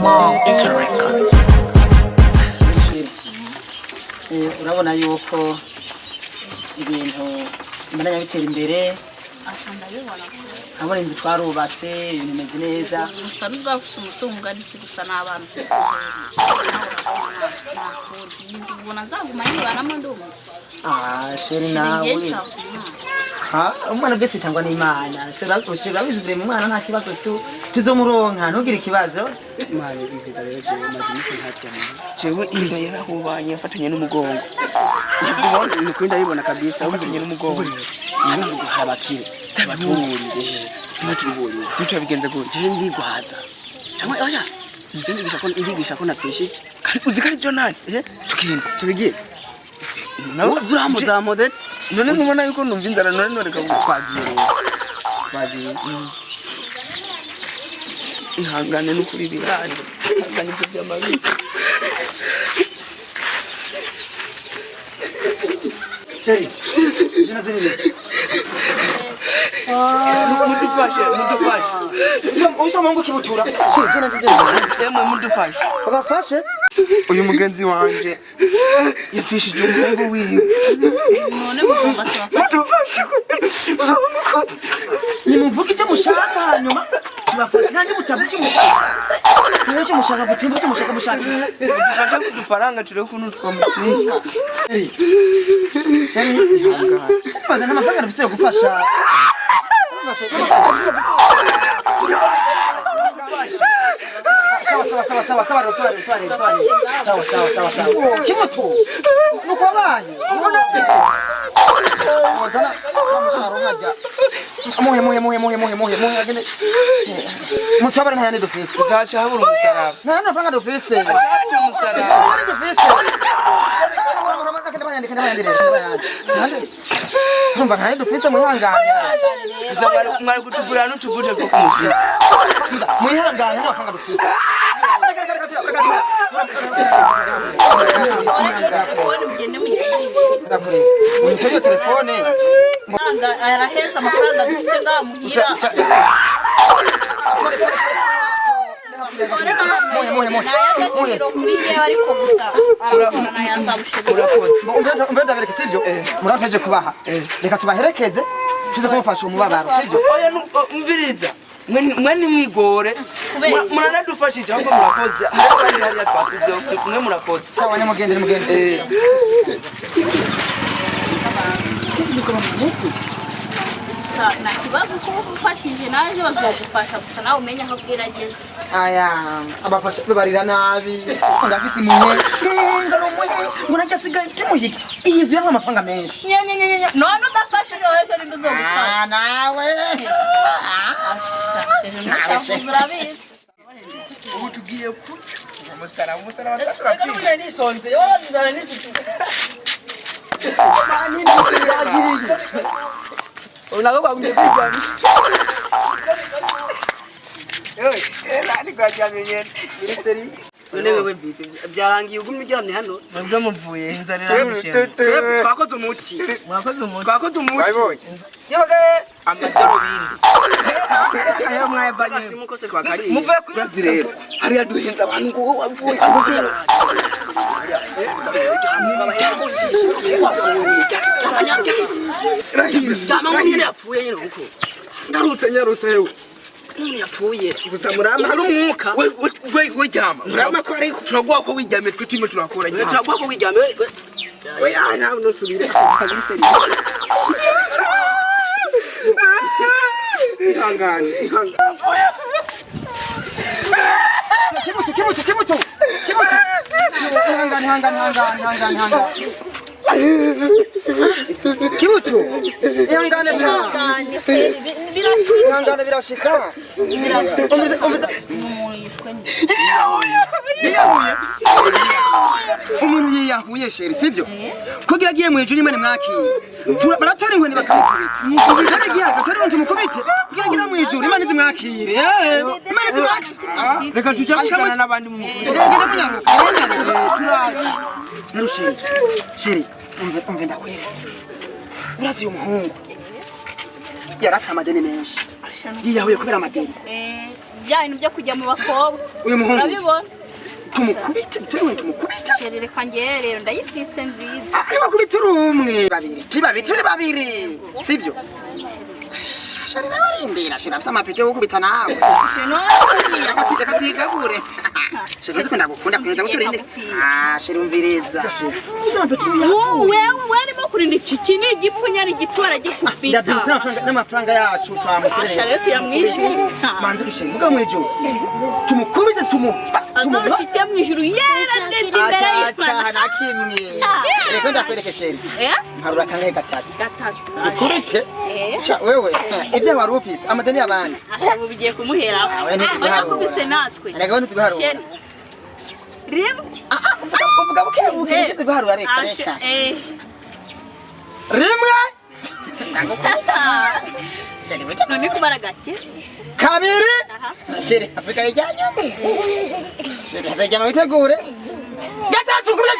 Monster Records. Urabona yuko ibintu imana bitera imbere abona inzu twarubatse ibintu bimeze neza gusa n'ubafite umutungo n'iki gusa n'abana ubona nzaguma yibanamo ndumu sheri nawe umwana byose itangwa n'Imana ushira bizivire mu mwana nta kibazo tuzomuronka ntugire ikibazo Mali ibiza rero je maze imisi ntaryama jewe inda yarahubanye afatanye n'umugongo ubona ni kwinda yibona kabisa afatanye n'umugongo n'ubu habakire tabatururire bico bigenze gute je ndigwaza cyangwa oya ndigisha ko napfishike uzi kari byo nani tukinde tubigiye nawe zuramuzamoze none nkubona yuko numva inzara none reka twagiye ihangane n'ukuri birane ihangane ibyo by'amabi sheri jina zenire mudufashe uso mungu kibutura sheri jina zenire emwe mudufashe abafashe uyu mugenzi wanje yafishije umuhungu wiwe none mugomba mudufashe nimuvuga icyo mushaka hanyuma tubafashe nandi mutavuze icyo mushaka gutimba icyo mushaka dufashe kudufaranga tureko kuntu twamutsinda sheri tubaza n'amafaranga dufite yo gufasha sawa kimutu nuko abaye wazana aronkaja muhe agende mutabare ntayane dufise zacha habura umusaraba nta n'amafaranga dufise umusaraba numva ntayane dufise muhangane mwari kutugurira n'utuvuta two kumusiga muhangane n'amafaranga dufise Unyitoyo telefone araheza amafaranga dufite ngamuhira Umbeda bereke sivyo murateje kubaha reka tubaherekeze tuze kumufasha umubabaro sivyo oya umviriza mwe mwigore muranadufashije ahubwo murakoze hari twasize mwe murakoze sawa nyamugende nta kibazo ko ufashije naje bazogufasha gusa nawe umenya aho bwirageze aya abafasha bebarira nabi ngafise imunye ngano munye ngunajya sigaye kimuhiki iyi nzu y'ama mafaranga menshi none udafashe rero ejo nimba uzogufasha nawe ubu tugiye umusaraba turapfira nisonze yo nzara nifite unago kwa kujipigana nani kwa jamii miniseri none wewe bibi byarangiye ugumye uryamye hano nabwo muvuye inzarira n'umushinga twakoze umuti yabagare amadoro bindi ayo mwayavanye simukose twakari muvuye kuri rero hari yaduhenza abantu ngo wavuye Nyarutse yewe umuntu yapfuye gusa murama hari umwuka we jama murama ko ari turagwa ko wijyame twe time turakora jama turagwa ko wijyame we ana no subire kabise ihangane kimutu ihangane kimutu ihangane shaka ihangane birashika umuntu yiyahuye sheri sivyo kugira agiye mu ijuru imana mwakire baratora inkoni bakamukubita dore gihe agatora inkoni mukubite kugira agira mu ijuru imana izimwakire imana izimwakire reka tujya n'abandi mu mukuru ngenda munyaruka narusheri sheri umve ndakwera urazi uyu muhungu yarafise amadeni menshi yiyahuye kubera amadeni bya bintu byo kujya mu bakobwa uyu muhungu urabibona tumukubite turiwe tumukubita reka njye rero ndayifise nziza ari bakubita urumwe turi babiri sibyo shari nawe arindira shira afise amapete yo gukubita nawe katigabure shira nzi ko ndagukunda kwineza guturinde shira umviriza wewe arimo kurinda iki ni igipfunya ari igipfu baragikubita n'amafaranga yacu twamukureye shari yamwishyuza manzi kishimwe muga mwijuru tumukubite azoshike mu ijuru yera ndende imbere y'Imana na kimwe reka ndakwereke sheri nkarura kangahe gatatu ukubite wewe ibyo wari ufise amadeni y'abandi ashabo bigiye kumuhera bakubise natwe reka wone tiguharura uvuga buke ngize guharura reka rimwe sheri wewe none kubara gake kabiri sheri asigaye jyanyuma sheri asigaye witegure gatatu kubye